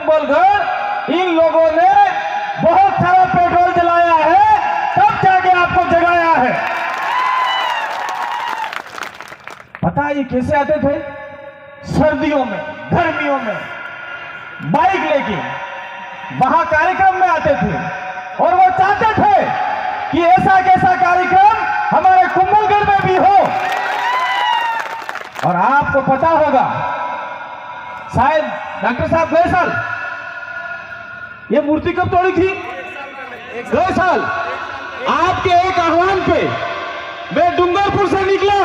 कुंभलगढ़ इन लोगों ने बहुत सारा पेट्रोल जलाया है, तब जाके आपको जगाया है। पता है ये कैसे आते थे? सर्दियों में, गर्मियों में बाइक लेके वहां कार्यक्रम में आते थे और वो चाहते थे कि ऐसा कैसा कार्यक्रम हमारे कुंभलगढ़ में भी हो। और आपको पता होगा, शायद डॉक्टर साहब गए साल ये मूर्ति कब तोड़ी थी? गए साल आपके एक आह्वान पे मैं डूंगरपुर से निकला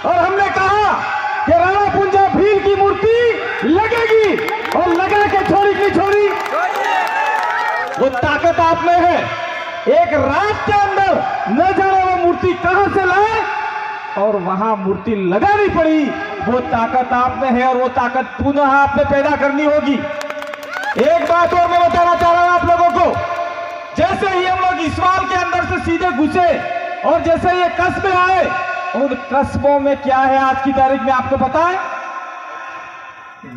और हमने कहा कि राणा पुंजा भील की मूर्ति लगेगी, और लगा के छोड़ी की छोड़ी। वो ताकत आप में है। एक रात के अंदर न जाने वो मूर्ति कहां से लाए और वहां मूर्ति लगानी पड़ी। वो ताकत आप में है और वो ताकत पुनः आपने पैदा करनी होगी। एक बात और मैं बताना चाह रहा हूं आप लोगों को, जैसे ही हम लोग इसवाल के अंदर से सीधे घुसे और जैसे ये कस्बे आए, उन कस्बों में क्या है आज की तारीख में आपको पता है?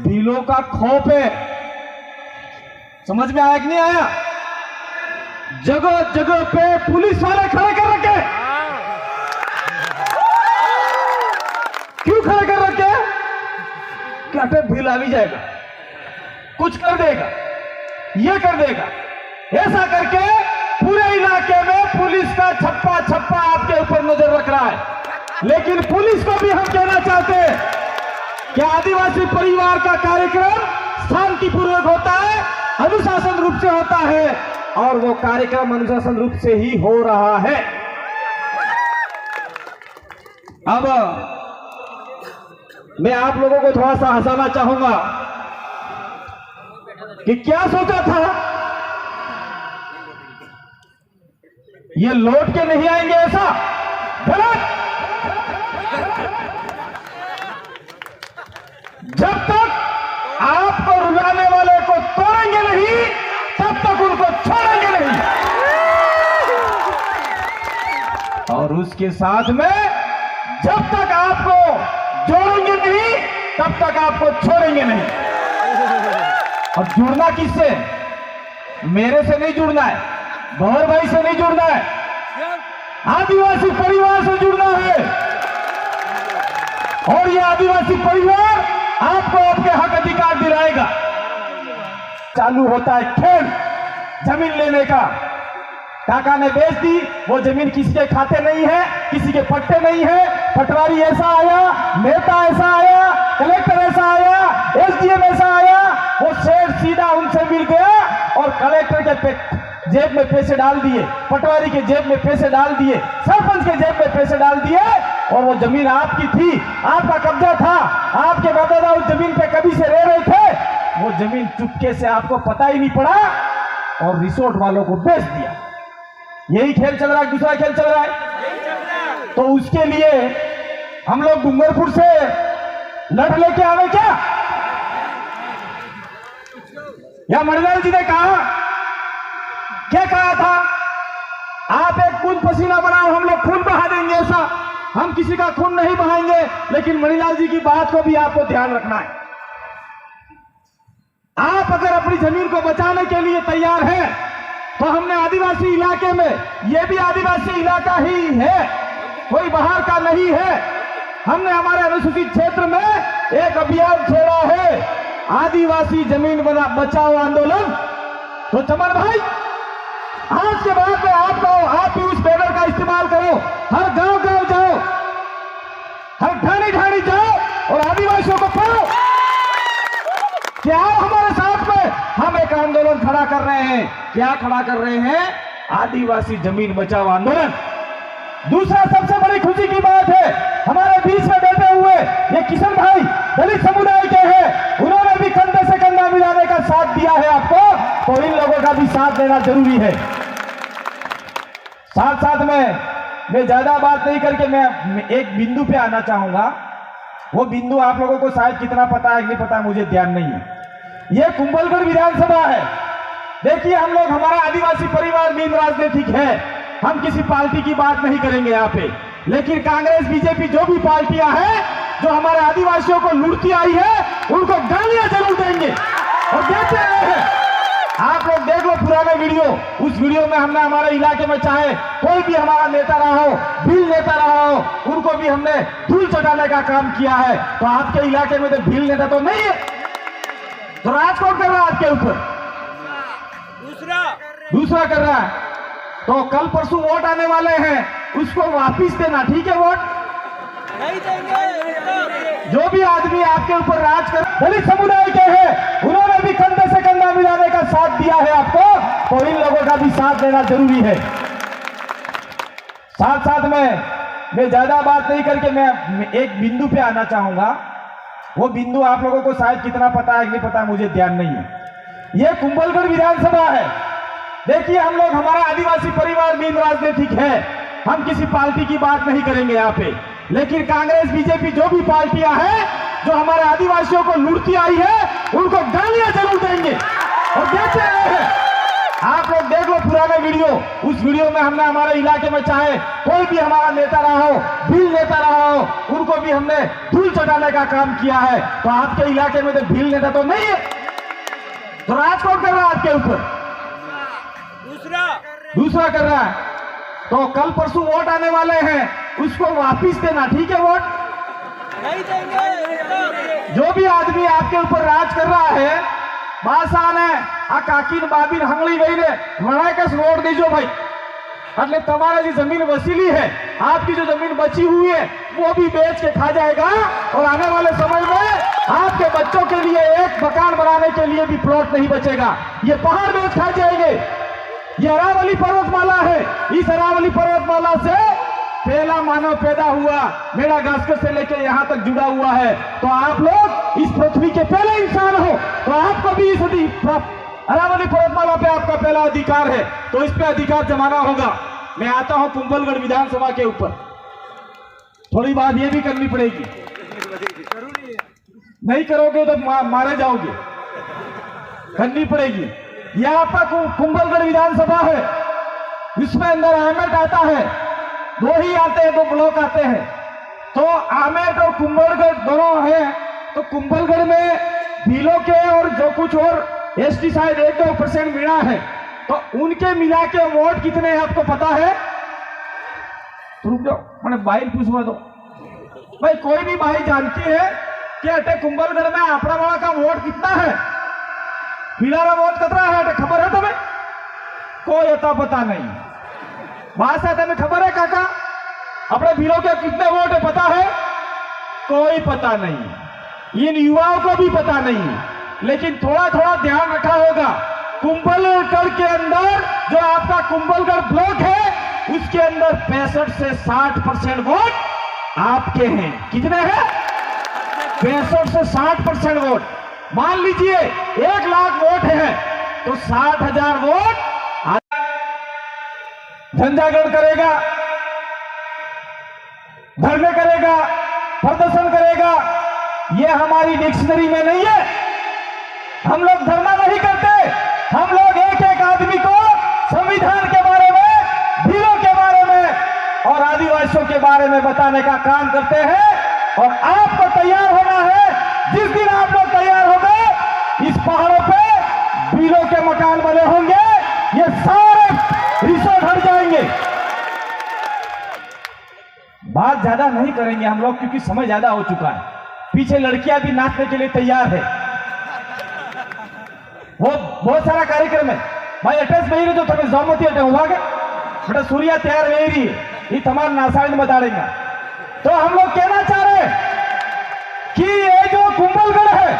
भीलों का खौफ है। समझ में आया कि नहीं आया? जगह जगह पे पुलिस वाले खड़े कर रखे। क्यों खड़े कर रखे? कि अटे भील आ भी जाएगा, कुछ कर देगा, ये कर देगा। ऐसा करके पूरे इलाके में पुलिस का छप्पा छप्पा आपके ऊपर नजर रख रहा है। लेकिन पुलिस को भी हम कहना चाहते हैं कि आदिवासी परिवार का कार्यक्रम शांतिपूर्वक होता है, अनुशासन रूप से होता है, और वो कार्यक्रम अनुशासन रूप से ही हो रहा है। अब मैं आप लोगों को थोड़ा सा हंसाना चाहूंगा कि क्या सोचा था, ये लौट के नहीं आएंगे, ऐसा गलत। जब तक आपको रुलाने वाले को तोड़ेंगे नहीं, तब तक उनको छोड़ेंगे नहीं। और उसके साथ में जब तक आपको जोड़ेंगे नहीं, तब तक आपको छोड़ेंगे नहीं। और जुड़ना किससे? मेरे से नहीं जुड़ना है, गौर भाई से नहीं जुड़ना है, आदिवासी परिवार से जुड़ना है। और ये आदिवासी परिवार आपको आपके हक अधिकार दिलाएगा। चालू होता है खेल जमीन लेने का। काका ने बेच दी, वो जमीन किसी के खाते नहीं है, किसी के पट्टे नहीं है। पटवारी ऐसा आया, नेता ऐसा आया, कलेक्टर ऐसा आया, एसडीएम ऐसा आया, वो शेर सीधा उनसे मिल गया और कलेक्टर के जेब में पैसे डाल दिए, पटवारी के जेब में पैसे डाल दिए, सरपंच के जेब में पैसे डाल दिए, और वो जमीन आपकी थी, आपका कब्जा था, आपके बाप-दादा उस जमीन पे कभी से रह रहे थे। वो जमीन चुपके से आपको पता ही नहीं पड़ा और रिसोर्ट वालों को बेच दिया। यही खेल चल रहा है, दूसरा खेल चल रहा है। तो उसके लिए हम लोग डूंगरपुर से लड़ लेके आवे क्या? या मणिलाल जी ने कहा, क्या कहा था? आप एक खून पसीना बनाओ, हम लोग खून बहा देंगे। ऐसा हम किसी का खून नहीं बहाएंगे, लेकिन मणिलाल जी की बात को भी आपको ध्यान रखना है। आप अगर अपनी जमीन को बचाने के लिए तैयार हैं, तो हमने आदिवासी इलाके में, यह भी आदिवासी इलाका ही है, कोई बाहर का नहीं है, हमने हमारे अनुसूचित क्षेत्र में एक अभियान छेड़ा है, आदिवासी जमीन बचाओ आंदोलन। तो चमन भाई, आज के बाद में आप भी उस बैनर का इस्तेमाल करो, हर गांव गांव जाओ, हर ढाणी ढाणी जाओ और आदिवासियों को पढ़ो कि आप हमारे साथ में, हम एक आंदोलन खड़ा कर रहे हैं। क्या खड़ा कर रहे हैं? आदिवासी जमीन बचाओ आंदोलन। दूसरा सबसे बड़ी खुशी की बात है, हमारे बीच में बैठे हुए ये किशन भाई दलित समुदाय के हैं, उन्होंने भी कंधे से कंधा मिलाने का साथ दिया है आपको, तो इन लोगों का भी साथ देना जरूरी है। साथ साथ में मैं ज्यादा बात नहीं करके मैं एक बिंदु पे आना चाहूंगा। वो बिंदु आप लोगों को शायद कितना पता है कि नहीं पता, मुझे ध्यान नहीं है। ये कुंभलगढ़ विधानसभा है। देखिए, हम लोग, हमारा आदिवासी परिवार मेन राजनीतिक है, हम किसी पार्टी की बात नहीं करेंगे यहाँ पे, लेकिन कांग्रेस बीजेपी जो भी पार्टियां हैं जो हमारे आदिवासियों को लूटती आई है, उनको गालियां जरूर देंगे और बेच रहे हैं। आप लोग देख लो पुराने वीडियो, उस वीडियो में हमने हमारे इलाके में चाहे कोई भी हमारा नेता रहा हो, भील नेता रहा हो, उनको भी हमने धूल चटाने का काम किया है। तो आपके इलाके में तो भील नेता तो नहीं है, तो राज कौन कर रहा है आपके ऊपर? दूसरा कर रहा है। तो कल परसों वोट आने वाले हैं, उसको वापिस देना, ठीक है? वोट नहीं देंगे। जो भी आदमी आपके ऊपर राज कर दलित समुदाय के हैं, उन्होंने भी कंधे से कंधा मिलाने का साथ दिया है आपको, तो इन लोगों का भी साथ देना जरूरी है। साथ साथ में मैं ज्यादा बात नहीं करके मैं एक बिंदु पे आना चाहूंगा। वो बिंदु आप लोगों को शायद कितना पता है कि नहीं पता, मुझे ध्यान नहीं है। ये कुंभलगढ़ विधानसभा है। देखिए, हम लोग, हमारा आदिवासी परिवार बिन राजनीतिक है, हम किसी पार्टी की बात नहीं करेंगे यहाँ पे। लेकिन कांग्रेस, बीजेपी, जो भी पार्टियां हैं जो हमारे आदिवासियों को लूटती आई है, उनको गालियां जरूर देंगे और बेच रहे हैं। आप लोग देख लो पुराने वीडियो, उस वीडियो में हमने हमारे इलाके में चाहे कोई भी हमारा नेता रहा हो, भील नेता रहा हो, उनको भी हमने धूल चटाने का काम किया है। तो आपके इलाके में तो भील नेता तो नहीं है, तो राज कौन कर रहा है आपके ऊपर? दूसरा कर रहा है। तो कल परसों वोट आने वाले हैं, उसको वापिस देना, ठीक है? वोट नहीं देंगे। जो भी आदमी आपके ऊपर राज कर रहा है, बासान है, आ काकीन बाबीन हंगली गई ने वोट दीजो भाई, એટલે તમારે जो जमीन वसीली है, आपकी जो जमीन बची हुई है, वो भी बेच के खा जाएगा। और आने वाले समय में आपके बच्चों के लिए एक मकान बनाने के लिए भी प्लॉट नहीं बचेगा, ये पहाड़ बेच खा जाएंगे। ये अरावली पर्वतमाला है, इस अरावली पर्वतमाला से पहला मानव पैदा हुआ, मेरा गास्कर से लेकर यहाँ तक जुड़ा हुआ है। तो आप लोग इस पृथ्वी के पहले इंसान हो, तो आपको भी इस अरावली पर्वतमाला पे आपका पहला अधिकार है, तो इस पे अधिकार जमाना होगा। मैं आता हूं कुंभलगढ़ विधानसभा के ऊपर, थोड़ी बात ये भी करनी पड़ेगी, नहीं करोगे तो मारे जाओगे, करनी पड़ेगी। यहाँ पर कुंभलगढ़ विधानसभा है, इसमें अंदर आमेट आता है, दो ही आते हैं, 2 ब्लॉक आते हैं। तो आमेट और कुंभलगढ़ दोनों हैं। तो कुंभलगढ़ में भीलों के और जो कुछ और एसटी शायद 1-2% मिला है, तो उनके मिला के वोट कितने हैं आपको पता है? तो रुक जाओ, मैंने भाई पूछवा दो भाई, कोई भी भाई जानती है कि अटे कुंभलगढ़ में आपड़ा वाला का वोट कितना है? भीलारा वोट कितना है अटे खबर है तुम्हें? कोई अता पता नहीं। बात है तुम्हें खबर है काका, अपने भीलों के कितने वोट है पता है? कोई पता नहीं, इन युवाओं को भी पता नहीं। लेकिन थोड़ा थोड़ा ध्यान रखा होगा, कुंभलगढ़ के अंदर जो आपका कुंभलगढ़ ब्लॉक है, उसके अंदर 65 से 60% वोट आपके हैं। कितने हैं? 65 से 60% वोट। मान लीजिए 1 लाख वोट है, तो 60,000 वोट झंझागढ़ करेगा, धरने करेगा, प्रदर्शन करेगा। ये हमारी डिक्शनरी में नहीं है। हम लोग धरना नहीं करते, हम लोग एक एक आदमी को संविधान के बारे में, भीलों के बारे में और आदिवासियों के बारे में बताने का काम करते हैं। और आपको तैयार होना है, जिस दिन आप लोग तैयार हो गए, इस पहाड़ों पे भीलों के मकान बने होंगे, ये सारे रिसोर्ट हट जाएंगे। बात ज्यादा नहीं करेंगे हम लोग, क्योंकि समय ज्यादा हो चुका है। पीछे लड़कियां भी नाचने के लिए तैयार है, वो बहुत सारा कार्यक्रम है भाई। अटैच नहीं रहे तो तुम्हें जौमती अटे हुआ के बेटा सूर्या तैयार नहीं रही, ये तमाम नासाज में बता देंगे। तो हम लोग कहना चाह रहे हैं कि ये जो कुंभलगढ़ है,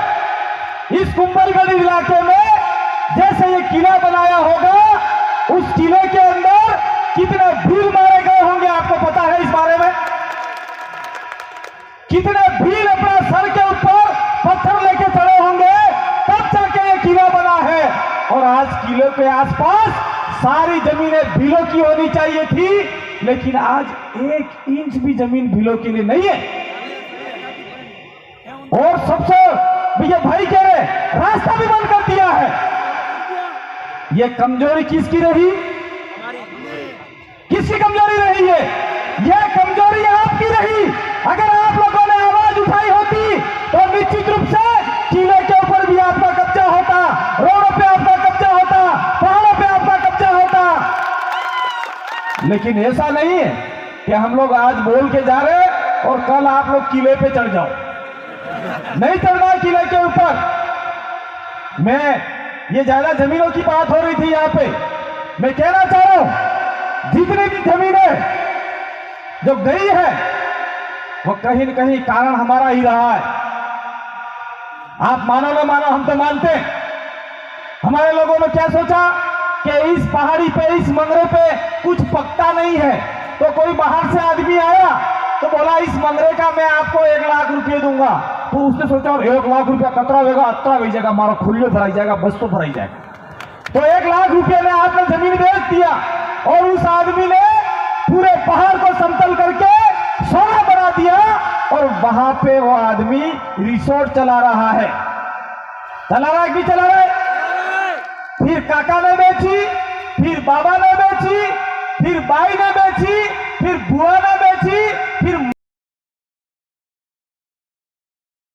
इस कुंभलगढ़ इलाके में जैसे ये किला बनाया होगा, उस किले के अंदर कितने भील मारे गए होंगे आपको पता है? इस बारे में कितने भील अपना सर के ऊपर पत्थर लेके चढ़े होंगे, तब जाके ये किला बना है। और आज किले के आसपास सारी जमीनें भीलों की होनी चाहिए थी, लेकिन आज 1 इंच भी जमीन भीलों के लिए नहीं है। और सबसे ये भाई कह रहे रास्ता भी बंद कर दिया है। ये कमजोरी किसकी रही? किसकी कमजोरी रही है? यह कमजोरी आपकी रही। अगर आप लोगों ने आवाज उठाई होती तो निश्चित रूप से किले के ऊपर भी आपका कब्जा होता। लेकिन ऐसा नहीं है कि हम लोग आज बोल के जा रहे और कल आप लोग किले पे चढ़ जाओ। नहीं चढ़ना है किले के ऊपर। ये ज्यादा जमीनों की बात हो रही थी यहाँ पे। मैं कहना चाह रहा हूं जितनी भी जमीनें जो गई है वो कहीं न कहीं कारण हमारा ही रहा है। आप मानो ना मानो, हम तो मानते हैं। हमारे लोगों ने क्या सोचा कि इस पहाड़ी पे, इस मंगरे पे कुछ पकता नहीं है, तो कोई बाहर से आदमी आया तो बोला इस मंगरे का मैं आपको 1 लाख रुपये दूंगा। तो उसने सोचा और 1 लाख रुपया कतरा होगा, अतरा हो जाएगा, मारो खुले भराई जाएगा, बस तो भराई जाएगा। तो 1 लाख रुपये में आपने जमीन बेच दिया और उस आदमी ने पूरे पहाड़ को समतल करके सोना बना दिया और वहां पे वो आदमी रिसोर्ट चला रहा है। चला रहा है कि चला रहा है? फिर काका ने बेची, फिर बाबा ने बेची, फिर बाई ने बेची,